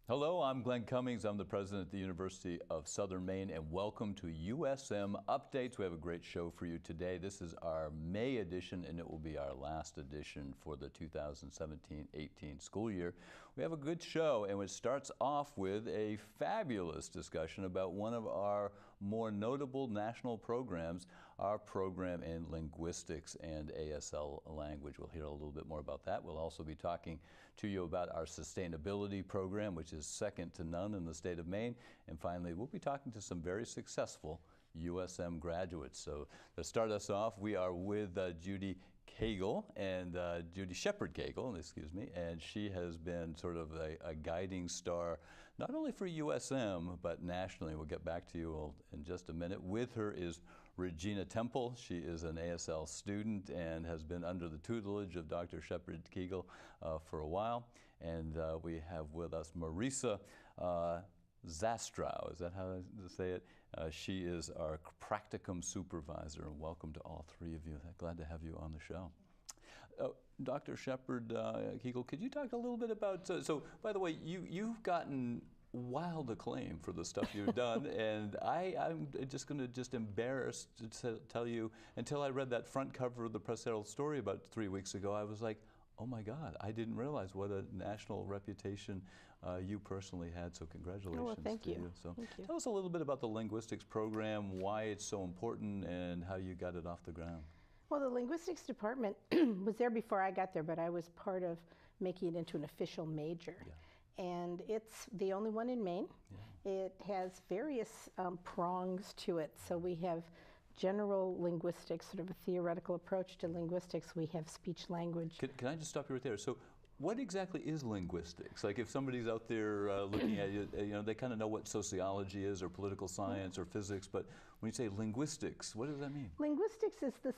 Hello, I'm Glenn Cummings. I'm the president at the University of Southern Maine, and welcome to USM Updates. We have a great show for you today. This is our May edition, and it will be our last edition for the 2017-18 school year. We have a good show, and it starts off with a fabulous discussion about one of our more notable national programs, our program in linguistics and ASL language. We'll hear a little bit more about that. We'll also be talking to you about our sustainability program, which is second to none in the state of Maine. And finally, we'll be talking to some very successful USM graduates. So to start us off, we are with Judy Cagle, and Judy Shepard Cagle, excuse me, and she has been sort of a guiding star, not only for USM, but nationally. We'll get back to you in just a minute. With her is Regina Temple. She is an ASL student and has been under the tutelage of Dr. Shepard Cagle for a while. And we have with us Marisa Zastrow, is that how to say it? She is our practicum supervisor, and welcome to all three of you. Glad to have you on the show. Dr. Shepard Cagle, could you talk a little bit about, so by the way, you've gotten wild acclaim for the stuff you've done, and I'm just going to embarrassed to tell you, until I read that front cover of the Press Herald story about 3 weeks ago, I was like, oh my God, I didn't realize what a national reputation you personally had, so congratulations. Well, thank you. So thank you. Tell us a little bit about the linguistics program, why it's so important, and how you got it off the ground. Well, the linguistics department was there before I got there, but I was part of making it into an official major. Yeah. And it's the only one in Maine. Yeah. It has various prongs to it. So we have general linguistics, sort of a theoretical approach to linguistics. We have speech language. Can I just stop you right there? So what exactly is linguistics? Like if somebody's out there looking at you, they kind of know what sociology is or political science or physics, but when you say linguistics, what does that mean? Linguistics is the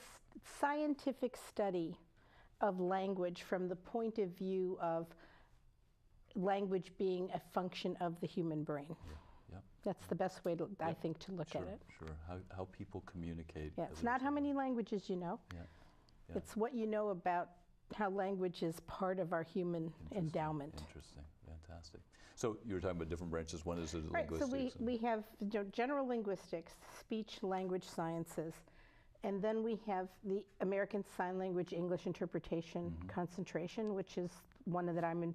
scientific study of language from the point of view of language being a function of the human brain. Yeah. Yep. That's the best way, I think, to look at it. Sure, how people communicate. Yeah, it's not how many languages you know. Yeah. Yeah. It's what you know about how language is part of our human endowment. Interesting, fantastic. So you were talking about different branches. One is linguistics. Right, so we have general linguistics, speech language sciences, and then we have the American Sign Language English Interpretation concentration, which is one that I'm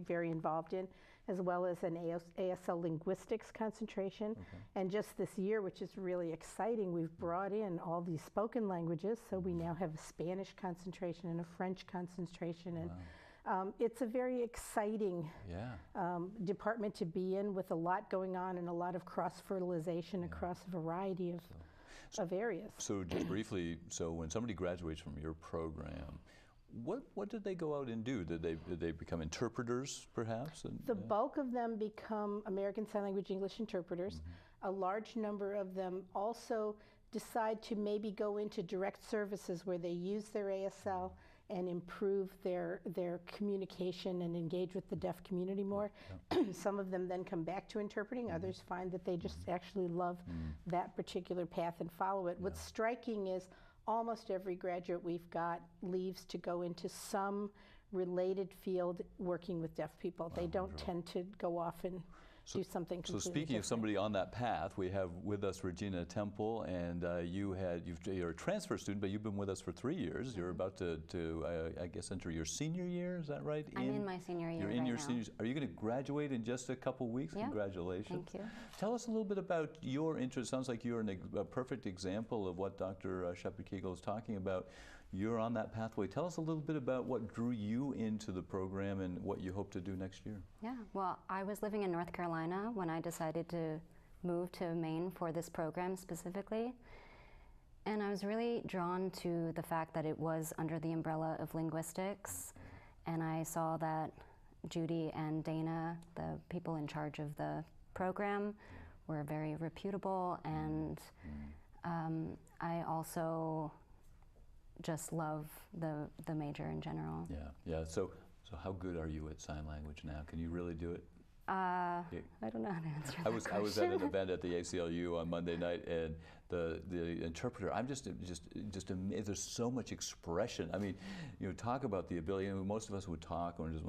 very involved in, as well as an ASL linguistics concentration. Okay. And just this year, which is really exciting, we've brought in all these spoken languages, so we now have a Spanish concentration and a French concentration. And wow. It's a very exciting department to be in, with a lot going on and a lot of cross-fertilization across a variety of areas. So just briefly, so when somebody graduates from your program, what did they go out and do? Did they become interpreters, perhaps? The bulk of them become American Sign Language English interpreters. A large number of them also decide to maybe go into direct services where they use their ASL and improve their communication and engage with the deaf community more. Some of them then come back to interpreting. Others find that they just actually love that particular path and follow it. What's striking is almost every graduate we've got leaves to go into some related field working with deaf people. They don't tend to go off and do something completely So speaking different. of somebody on that path, we have with us Regina Temple, and you're a transfer student, but you've been with us for 3 years. You're about to I guess, enter your senior year, is that right? I'm in my senior year. You're in right your now. senior. Are you going to graduate in just a couple weeks? Yeah. Congratulations. Thank you. Tell us a little bit about your interest. Sounds like you're a perfect example of what Dr. Shepard Cagle is talking about. You're on that pathway. Tell us a little bit about what drew you into the program and what you hope to do next year. Yeah, well, I was living in North Carolina when I decided to move to Maine for this program specifically. And I was really drawn to the fact that it was under the umbrella of linguistics. And I saw that Judy and Dana, the people in charge of the program, were very reputable. And I also just love the major in general. Yeah. So how good are you at sign language now? Can you really do it? I don't know how to answer that I was at an question. event at the ACLU on Monday night, and the interpreter. I'm just amazed. There's so much expression. I mean, you know, talk about the ability. I mean, most of us would talk and just,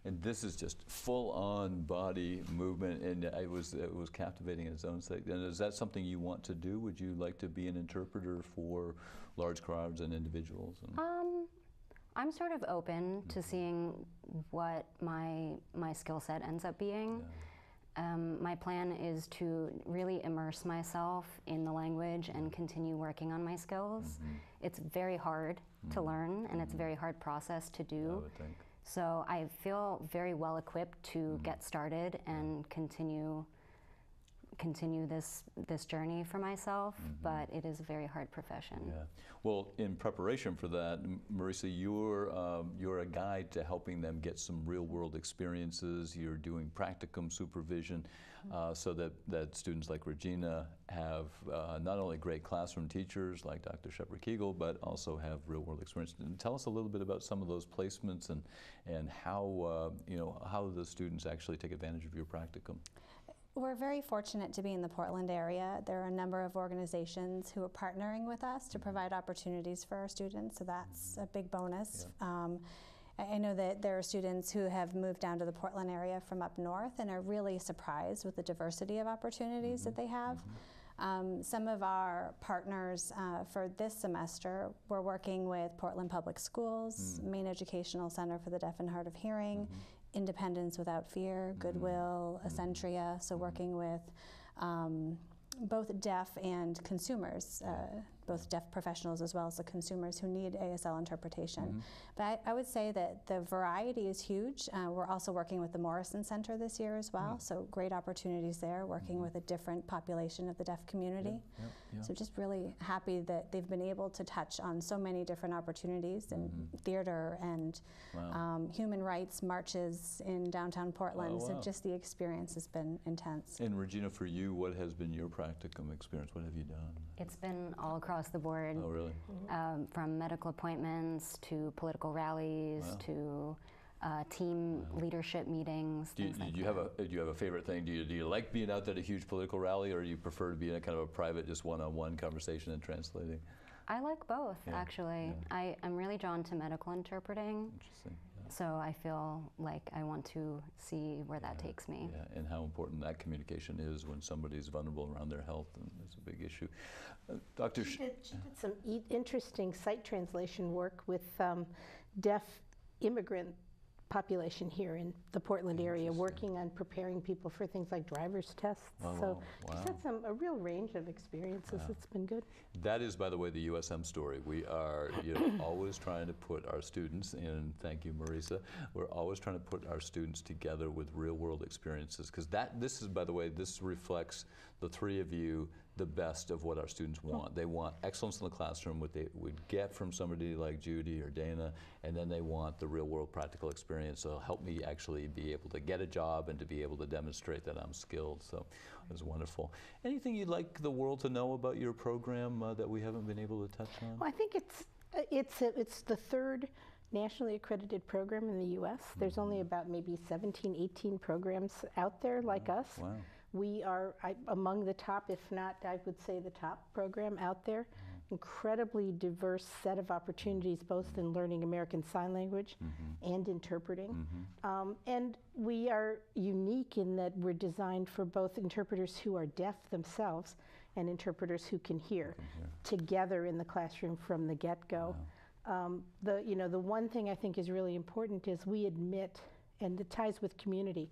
and this is just full-on body movement, and it was captivating in its own sake. And is that something you want to do? Would you like to be an interpreter for large crowds and individuals? I'm sort of open to seeing what my skill set ends up being. My plan is to really immerse myself in the language and continue working on my skills. It's very hard to learn, and it's a very hard process to do. I would think. So I feel very well equipped to get started and continue this journey for myself, but it is a very hard profession. Yeah. Well, in preparation for that, Marisa, you're a guide to helping them get some real-world experiences. You're doing practicum supervision so that students like Regina have not only great classroom teachers like Dr. Shepard-Keegle, but also have real-world experience. And tell us a little bit about some of those placements and how how the students actually take advantage of your practicum. We're very fortunate to be in the Portland area. There are a number of organizations who are partnering with us to provide opportunities for our students, so that's a big bonus. Yeah. I know that there are students who have moved down to the Portland area from up north and are really surprised with the diversity of opportunities that they have. Some of our partners for this semester, we're working with Portland Public Schools, Maine Educational Center for the Deaf and Hard of Hearing, Independence Without Fear, Goodwill, Accentria, so working with both deaf and consumers, both deaf professionals as well as the consumers who need ASL interpretation. But I would say that the variety is huge. We're also working with the Morrison Center this year as well, so great opportunities there, working with a different population of the deaf community. So just really happy that they've been able to touch on so many different opportunities in theater and human rights marches in downtown Portland. So just the experience has been intense. And Regina, for you, what has been your practicum experience? What have you done? It's been all across the board. Oh, really? From medical appointments to political rallies to team leadership meetings. Do you have a favorite thing? Do you like being out at a huge political rally, or do you prefer to be in a kind of a private, just one-on-one conversation and translating? I like both, actually. I'm really drawn to medical interpreting. Interesting. So I feel like I want to see where that takes me. Yeah, and how important that communication is when somebody's vulnerable around their health, and it's a big issue. Dr. She did some interesting sight translation work with deaf immigrant population here in the Portland area, working on preparing people for things like driver's tests. So she's had a real range of experiences. It's been good. That is, by the way, the USM story. We are always trying to put our students in, thank you, Marisa, we're always trying to put our students together with real-world experiences, because this is, by the way, this reflects the three of you, the best of what our students want. They want excellence in the classroom, what they would get from somebody like Judy or Dana, and then they want the real-world practical experience. So help me actually be able to get a job and to be able to demonstrate that I'm skilled. So it was wonderful. Anything you'd like the world to know about your program that we haven't been able to touch on? Well, I think it's the third nationally accredited program in the U.S. There's only about maybe 17, 18 programs out there like us. Wow. We are among the top, if not, I would say the top program out there. Incredibly diverse set of opportunities, both in learning American Sign Language and interpreting. And we are unique in that we're designed for both interpreters who are deaf themselves and interpreters who can hear together in the classroom from the get-go. The one thing I think is really important is we admit, and it ties with community,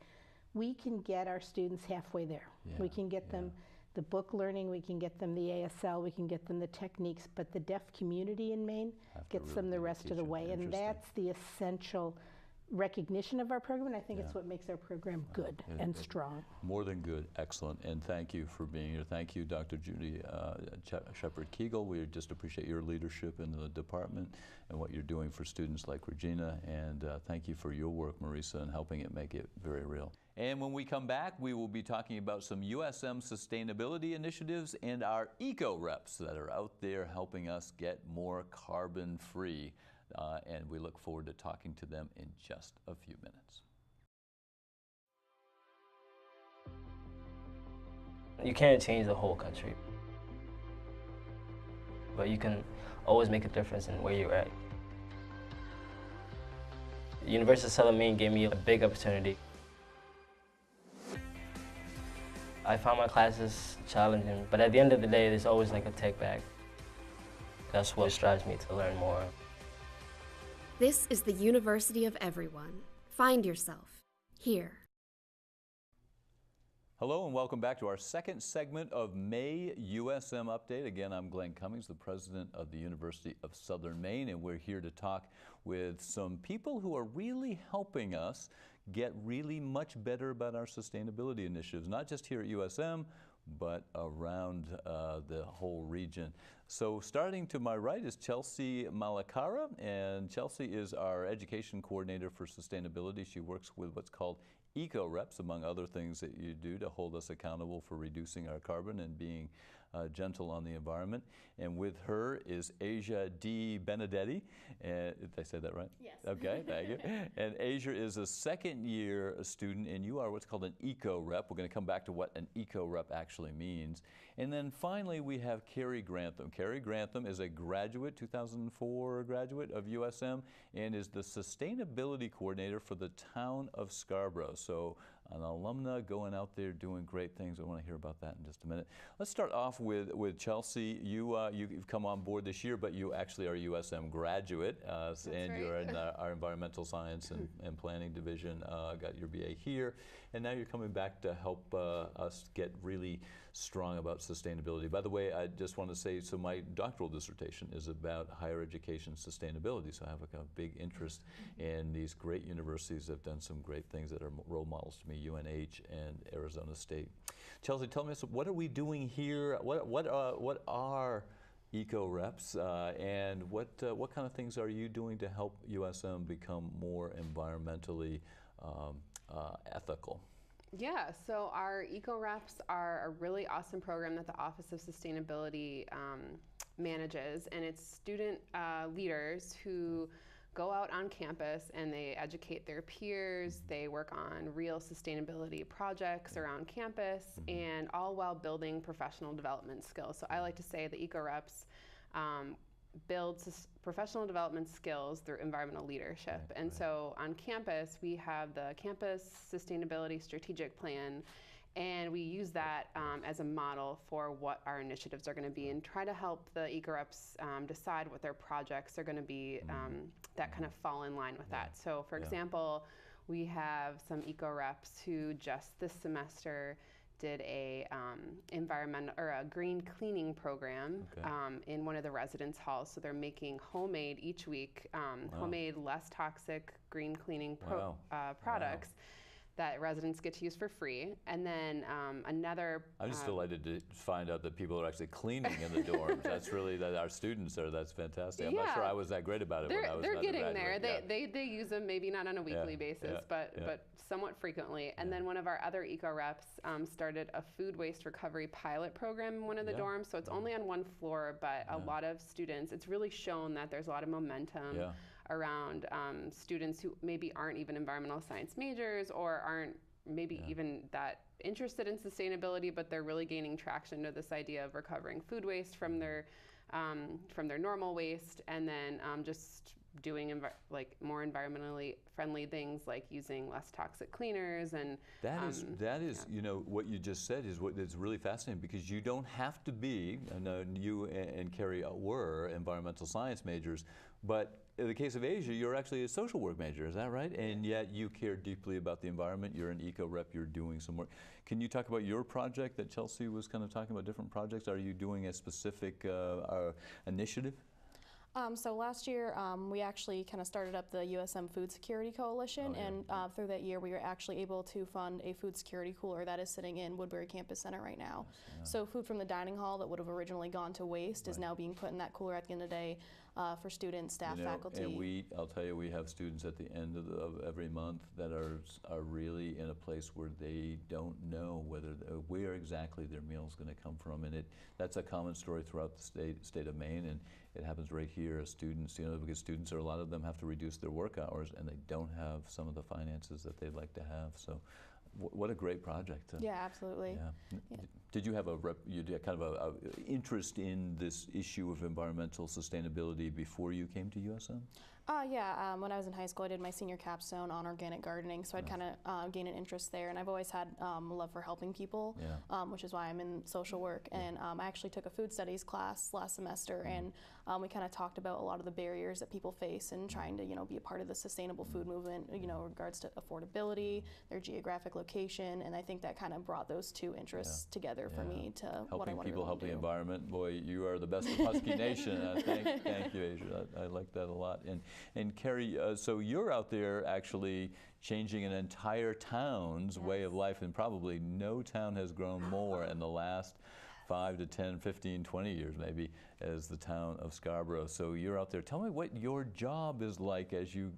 we can get our students halfway there. We can get them the book learning, we can get them the ASL, we can get them the techniques, but the deaf community in Maine gets them the rest of the way. And that's the essential recognition of our program, and I think it's what makes our program good and strong. More than good, excellent, and thank you for being here. Thank you, Dr. Judy Shepard-Keegle. We just appreciate your leadership in the department and what you're doing for students like Regina, and thank you for your work, Marisa, in helping it make it very real. And when we come back, we will be talking about some USM sustainability initiatives and our eco-reps that are out there helping us get more carbon-free. And we look forward to talking to them in just a few minutes. You can't change the whole country, but you can always make a difference in where you're at. The University of Southern Maine gave me a big opportunity. I found my classes challenging, but at the end of the day, there's always like a take back. That's what drives me to learn more. This is the University of Everyone. Find yourself here. Hello and welcome back to our second segment of May USM Update. Again, I'm Glenn Cummings, the president of the University of Southern Maine, and we're here to talk with some people who are really helping us get really much better about our sustainability initiatives, not just here at USM, but around the whole region. So starting to my right is Chelsea Malakara, and Chelsea is our education coordinator for sustainability. She works with what's called Eco-Reps, among other things that you do to hold us accountable for reducing our carbon and being gentle on the environment. And with her is Asia D. Benedetti. Did I say that right? Yes. Okay, thank you. And Asia is a second-year student, and you are what's called an Eco-Rep. We're going to come back to what an Eco-Rep actually means. And then finally, we have Carrie Grantham. Carrie Grantham is a graduate, 2004 graduate of USM, and is the sustainability coordinator for the town of Scarborough. So an alumna going out there doing great things. I want to hear about that in just a minute. Let's start off with Chelsea. You've come on board this year, but you actually are a USM graduate, and right. you're in our environmental science and planning division. Got your BA here, and now you're coming back to help us get really strong about sustainability. By the way, I just want to say, so my doctoral dissertation is about higher education sustainability, so I have a big interest in these great universities that have done some great things that are role models to me, UNH and Arizona State. Chelsea, tell me, what are we doing here? What are Eco-Reps, and what kind of things are you doing to help USM become more environmentally ethical? Yeah, so our Eco-Reps are a really awesome program that the Office of Sustainability manages, and it's student leaders who go out on campus and they educate their peers, they work on real sustainability projects around campus, and all while building professional development skills. So I like to say the Eco-Reps builds professional development skills through environmental leadership. And so on campus, we have the Campus Sustainability Strategic Plan, and we use that as a model for what our initiatives are going to be and try to help the Eco-Reps decide what their projects are going to be that kind of fall in line with that. So for example, we have some Eco-Reps who just this semester did a green cleaning program in one of the residence halls. So they're making homemade each week, homemade less toxic green cleaning products that residents get to use for free. And then another... I'm just delighted to find out that people are actually cleaning in the dorms. That's really, that our students are, that's fantastic. I'm not sure I was that great about it when I was They're getting undergraduate. there. They use them maybe not on a weekly basis, but somewhat frequently. And then one of our other Eco-Reps started a food waste recovery pilot program in one of the dorms. So it's only on one floor, but a lot of students, it's really shown that there's a lot of momentum around students who maybe aren't even environmental science majors or aren't maybe even that interested in sustainability, but they're really gaining traction to this idea of recovering food waste from their normal waste, and then just doing more environmentally friendly things like using less toxic cleaners. And that is you know, what you just said is what is really fascinating, because you don't have to be, and you and Carrie were environmental science majors, but in the case of Asia, you're actually a social work major, is that right? And yet you care deeply about the environment. You're an Eco-Rep, you're doing some work. Can you talk about your project that Chelsea was kind of talking about, different projects? Are you doing a specific initiative? So last year, we actually kind of started up the USM Food Security Coalition, and through that year, we were actually able to fund a food security cooler that is sitting in Woodbury Campus Center right now. So food from the dining hall that would have originally gone to waste is now being put in that cooler at the end of the day for students, staff, faculty. And I'll tell you, we have students at the end of every month that are really in a place where they don't know where exactly their meal is going to come from, and that's a common story throughout the state of Maine, and it happens right here as students, because students, a lot of them have to reduce their work hours, and they don't have some of the finances that they'd like to have. So What a great project. Yeah, absolutely. Yeah. Did you have you did kind of a interest in this issue of environmental sustainability before you came to USM? Yeah, when I was in high school, I did my senior capstone on organic gardening, so I'd kind of gain an interest there, and I've always had a love for helping people, which is why I'm in social work. And I actually took a food studies class last semester, and we kind of talked about a lot of the barriers that people face in trying to, be a part of the sustainable food movement, in regards to affordability, their geographic location, and I think that kind of brought those two interests together for me to what I helping want to people, help do. the environment. Boy, you are the best of Husky Nation. Thank you, Asia. I like that a lot. And Carrie, so you're out there actually changing an entire town's way of life, and probably no town has grown more in the last 5 to 10, 15, 20 years maybe as the town of Scarborough. So you're out there. Tell me what your job is like as you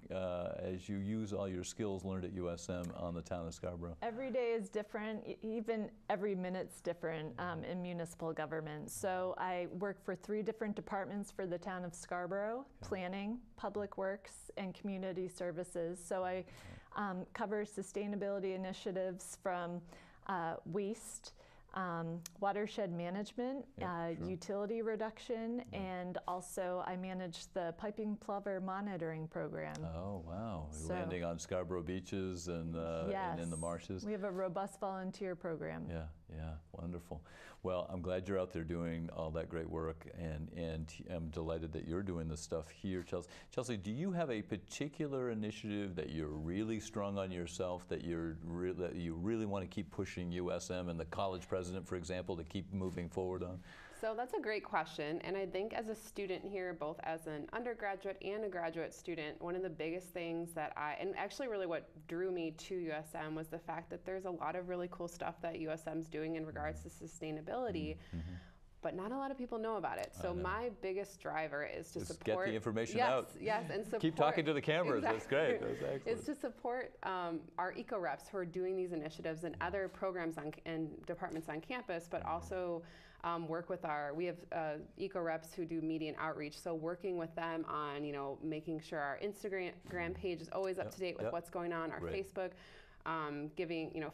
use all your skills learned at USM on the town of Scarborough. Every day is different, even every minute's different in municipal government. So I work for 3 different departments for the town of Scarborough: planning, public works, and community services. So I cover sustainability initiatives from waste, watershed management, utility reduction, and also I manage the piping plover monitoring program. Oh, wow. Landing on Scarborough beaches and in the marshes. We have a robust volunteer program. Yeah, wonderful. Well, I'm glad you're out there doing all that great work, and I'm delighted that you're doing this stuff here, Chelsea. Chelsea, do you have a particular initiative that you're really strong on yourself, that you really want to keep pushing USM and the college president, for example, to keep moving forward on? So that's a great question, and I think as a student here, both as an undergraduate and a graduate student, one of the biggest things that and actually really what drew me to USM was the fact that there's a lot of really cool stuff that USM's doing in regards to sustainability, but not a lot of people know about it. So my biggest driver is to support— get the information out. Yes, and support— Keep talking to the cameras, that's great, that's excellent. It's to support our eco-reps who are doing these initiatives and other programs and departments on campus, but also work with we have eco-reps who do media and outreach, so working with them on, making sure our Instagram page is always up to date with what's going on, our Facebook,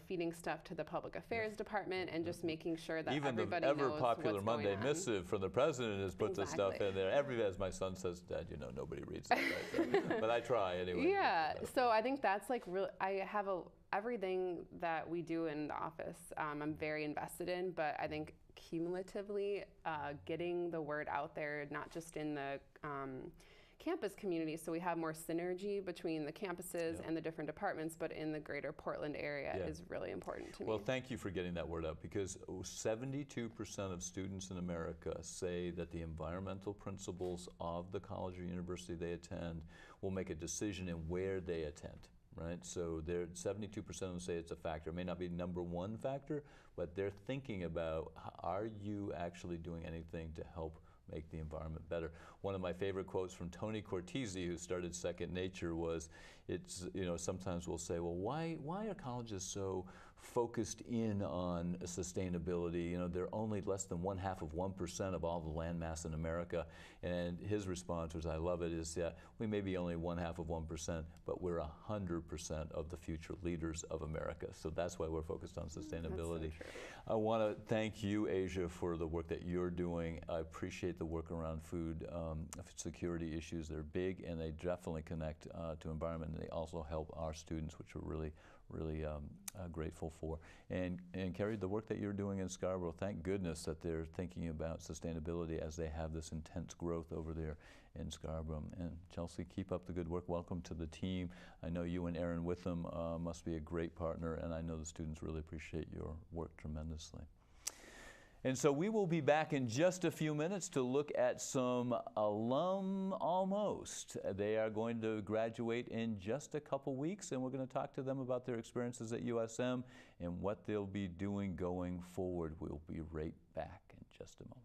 feeding stuff to the public affairs department, and just making sure that everybody knows what's going on. Even the ever-popular Monday missive from the president has put this stuff in there. As my son says, Dad, nobody reads it, right? But I try anyway. Yeah, so I think that's like real. I have everything that we do in the office, I'm very invested in, but I think cumulatively getting the word out there, not just in the campus community, so we have more synergy between the campuses and the different departments, but in the greater Portland area is really important to me. Well, thank you for getting that word out, because 72% of students in America say that the environmental principles of the college or university they attend will make a decision in where they attend. Right, so 72% of them say it's a factor. It may not be number one factor, but they're thinking about, are you actually doing anything to help make the environment better? One of my favorite quotes from Tony Cortese, who started Second Nature, was, sometimes we'll say, well, why are colleges so focused in on sustainability? They're only less than 0.5% of all the land mass in America. And his response, which I love it, is, we may be only 0.5%, but we're 100% of the future leaders of America. So that's why we're focused on sustainability. That's so true. I want to thank you, Asia, for the work that you're doing. I appreciate the work around food security issues. They're big, and they definitely connect to environment, and they also help our students, which we're really grateful for. And Carrie, the work that you're doing in Scarborough, thank goodness that they're thinking about sustainability as they have this intense growth over there in Scarborough. And Chelsea, keep up the good work. Welcome to the team. I know you and Aaron Witham must be a great partner, and I know the students really appreciate your work tremendously. And so we will be back in just a few minutes to look at some alum almost. They are going to graduate in just a couple weeks, and we're going to talk to them about their experiences at USM and what they'll be doing going forward. We'll be right back in just a moment.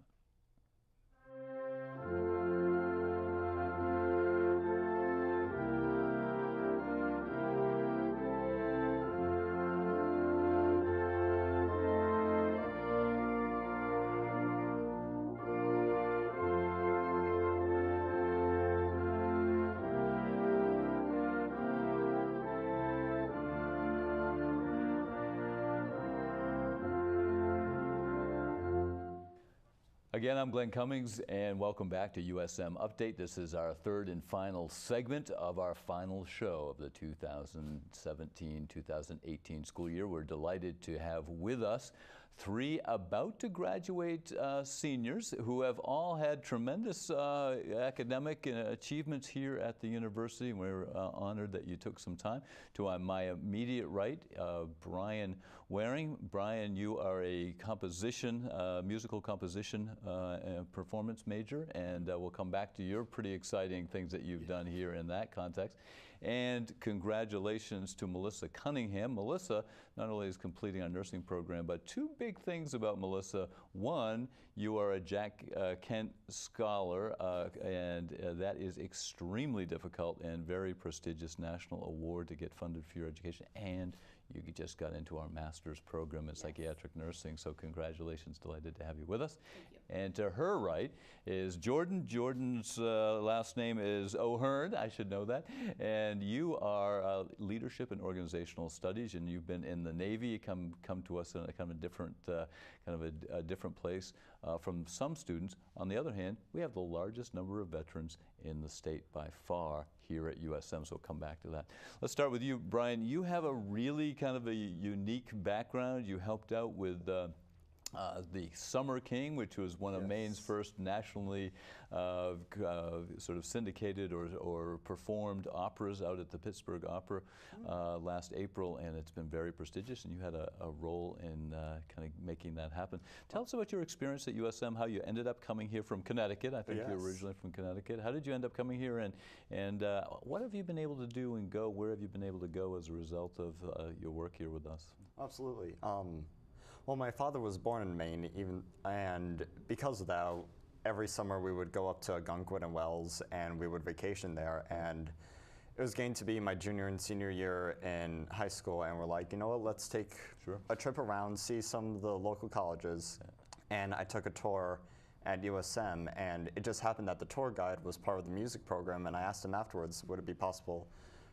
Again, I'm Glenn Cummings, and welcome back to USM Update. This is our third and final segment of our final show of the 2017-2018 school year. We're delighted to have with us three about to graduate seniors who have all had tremendous academic achievements here at the university. And we're honored that you took some time. To my immediate right, Brian Waring. Brian, you are a composition, musical composition and performance major, and we'll come back to your pretty exciting things that you've done here in that context. And congratulations to Melissa Cunningham. Melissa not only is completing our nursing program, but two big things about Melissa. One, you are a Jack Kent Scholar, and that is extremely difficult and very prestigious national award to get funded for your education. And you just got into our master's program in psychiatric nursing, so congratulations, delighted to have you with us. And to her right is Jordan. Jordan's last name is O'Hearn, I should know that. And you are leadership and organizational studies, and you've been in the Navy. You come to us in a kind of a different place from some students. On the other hand, we have the largest number of veterans in the state by far here at USM, so we'll come back to that. Let's start with you, Brian. You have a really kind of a unique background. You helped out with the Summer King, which was one of Maine's first nationally sort of syndicated or performed operas out at the Pittsburgh Opera last April, and it's been very prestigious, and you had a role in kind of making that happen. Tell us about your experience at USM, how you ended up coming here from Connecticut. I think you're originally from Connecticut. How did you end up coming here, and what have you been able to do and go? Where have you been able to go as a result of your work here with us? Absolutely. Well, my father was born in Maine, and because of that, every summer we would go up to Gunkwit and Wells, and we would vacation there. And it was going to be my junior and senior year in high school, and we're like, you know what, let's take a trip around, see some of the local colleges. And I took a tour at USM, and it just happened that the tour guide was part of the music program, and I asked him afterwards, would it be possible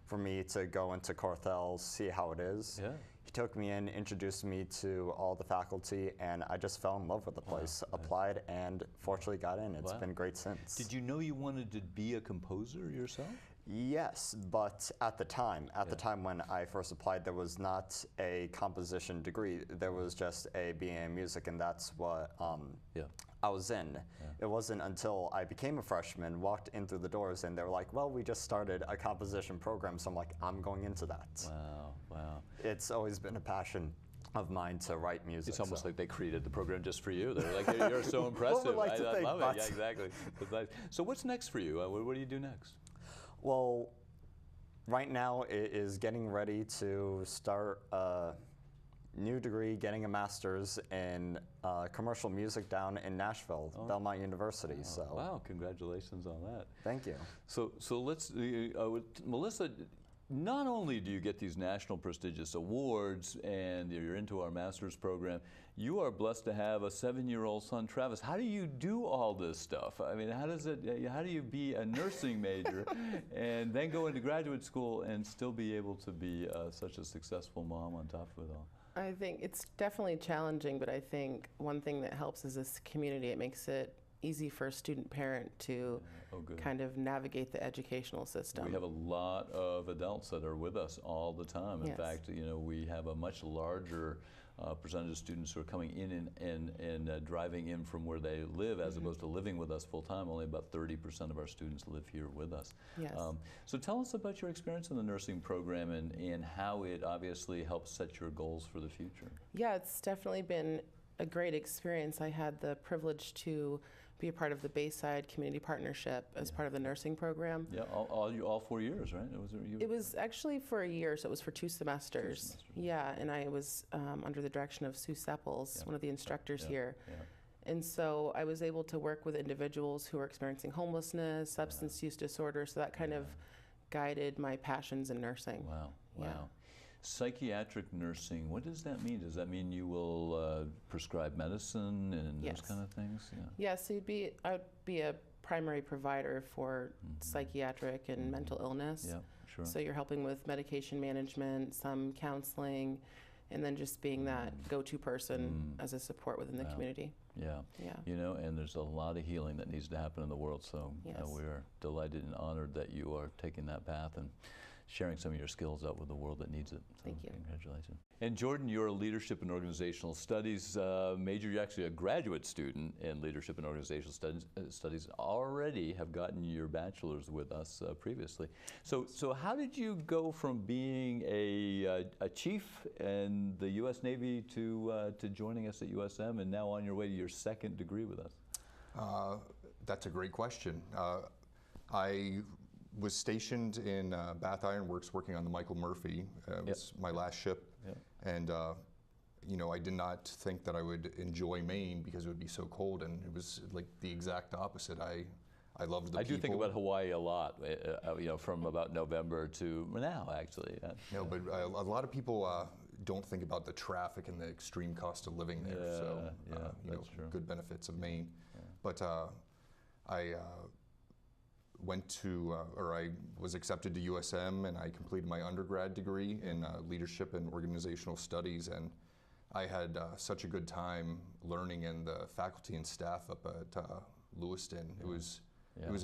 for me to go into Corthell, see how it is? Yeah. He took me in, introduced me to all the faculty, and I just fell in love with the place. Wow. Applied, and fortunately got in. It's been great since. Did you know you wanted to be a composer yourself? Yes, but at the time when I first applied, there was not a composition degree. There was just a BA in music, and that's what I was in. It wasn't until I became a freshman, walked in through the doors, and they were like, well, we just started a composition program, so I'm like, I'm going into that. Wow, wow. It's always been a passion of mine to write music. It's almost like they created the program just for you. They're like, you're so impressive. Well, like I love it. Yeah, exactly. So what's next for you? What do you do next? Well, right now it is getting ready to start a new degree, getting a master's in commercial music down in Nashville, Belmont University. So wow, congratulations on that. Thank you. So let's, Melissa, not only do you get these national prestigious awards and you're into our master's program, you are blessed to have a 7-year-old son, Travis. How do you do all this stuff? I mean, how do you be a nursing major and then go into graduate school and still be able to be such a successful mom on top of it all? I think it's definitely challenging, but I think one thing that helps is this community. It makes it easy for a student parent to kind of navigate the educational system. We have a lot of adults that are with us all the time. In fact, you know, we have a much larger percentage of students who are coming in and driving in from where they live, as opposed to living with us full time. Only about 30% of our students live here with us. Yes. So tell us about your experience in the nursing program and how it obviously helps set your goals for the future. Yeah, it's definitely been a great experience. I had the privilege to be a part of the Bayside Community Partnership as part of the nursing program. Yeah, all 4 years, right? It was actually for a year, so it was for 2 semesters. Yeah, and I was under the direction of Sue Seppels, one of the instructors here. And so I was able to work with individuals who are experiencing homelessness, substance use disorder, so that kind of guided my passions in nursing. Wow, wow. Psychiatric nursing, what does that mean? Does that mean you will prescribe medicine and those kind of things? Yeah, so I would be a primary provider for psychiatric and mental illness. Yeah, sure. So you're helping with medication management, some counseling, and then just being that go-to person as a support within the community. Yeah. Yeah. You know, and there's a lot of healing that needs to happen in the world. So Yes. we're delighted and honored that you are taking that path and sharing some of your skills out with the world that needs it. So Thank you. Congratulations. And Jordan, you're a leadership and organizational studies major. You're actually a graduate student in leadership and organizational studies. Already have gotten your bachelor's with us previously. So how did you go from being a chief in the U.S. Navy to joining us at USM and now on your way to your second degree with us? That's a great question. I was stationed in Bath Iron Works working on the Michael Murphy. It was my last ship. Yep. And you know, I did not think that I would enjoy Maine because it would be so cold, and it was like the exact opposite. I loved the people. I do think about Hawaii a lot, you know, from about November to now, actually. No, but a lot of people don't think about the traffic and the extreme cost of living there. Yeah, so, you know, that's true. good benefits of Maine. Yeah. But I went to, or I was accepted to USM, and I completed my undergrad degree in leadership and organizational studies, and I had such a good time learning, and the faculty and staff up at Lewiston, it was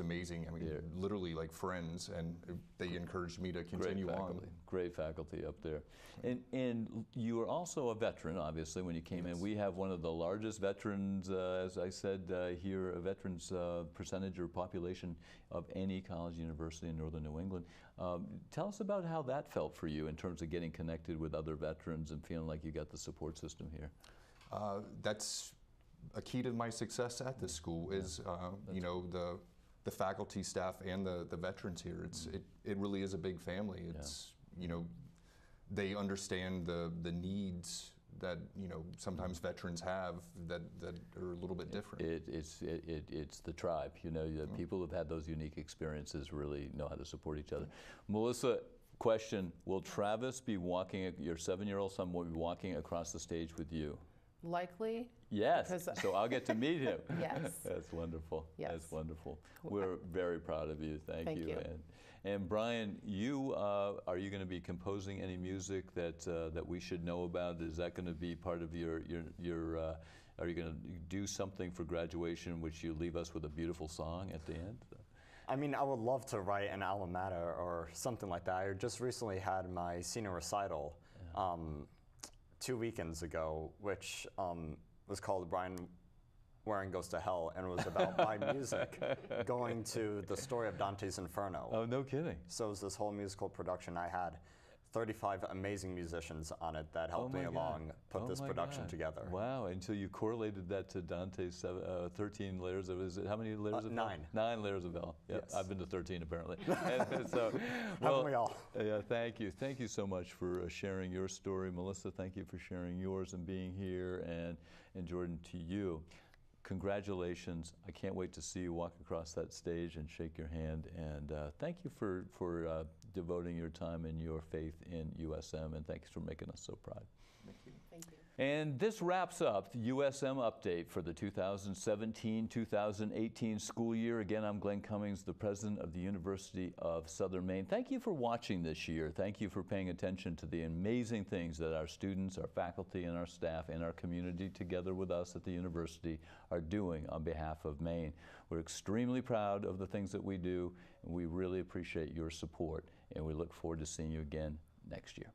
amazing. I mean, literally like friends, and they encouraged me to continue on. Great faculty up there. And you were also a veteran, obviously, when you came in. We have one of the largest veterans, as I said here, a veterans percentage or population of any college university in northern New England. Tell us about how that felt for you in terms of getting connected with other veterans and feeling like you got the support system here. That's a key to my success at this school is, you know, the faculty, staff, and the veterans here. It really is a big family. It's, you know, they understand the needs that, you know, sometimes veterans have that are a little bit different. It's the tribe, you know, the people who've had those unique experiences really know how to support each other. Melissa, question, will Travis be walking, your 7-year-old son will be walking across the stage with you? Likely. Yes, so I'll get to meet him. Yes. That's wonderful. Yes. That's wonderful. We're very proud of you. Thank you. You. And Brian, you are you going to be composing any music that we should know about? Is that going to be part of your are you going to do something for graduation which you leave us with a beautiful song at the end? I mean, I would love to write an alma mater or something like that. I just recently had my senior recital 2 weekends ago, which was called Brian Waring Goes to Hell, and it was about my music going to the story of Dante's Inferno. Oh, no kidding. So it was this whole musical production. I had 35 amazing musicians on it that helped me along put this production together. Wow, and so you correlated that to Dante's 13 layers of, is it, how many layers of 9. hell? 9 layers of hell. Yeah, yes. I've been to 13 apparently. So, haven't we all? Yeah, thank you. Thank you so much for sharing your story. Melissa, thank you for sharing yours and being here. And Jordan, to you, congratulations. I can't wait to see you walk across that stage and shake your hand. And thank you for devoting your time and your faith in USM, and thanks for making us so proud. Thank you. Thank you. And this wraps up the USM update for the 2017-2018 school year. Again, I'm Glenn Cummings, the president of the University of Southern Maine. Thank you for watching this year. Thank you for paying attention to the amazing things that our students, our faculty, and our staff and our community together with us at the university are doing on behalf of Maine. We're extremely proud of the things that we do, and we really appreciate your support, and we look forward to seeing you again next year.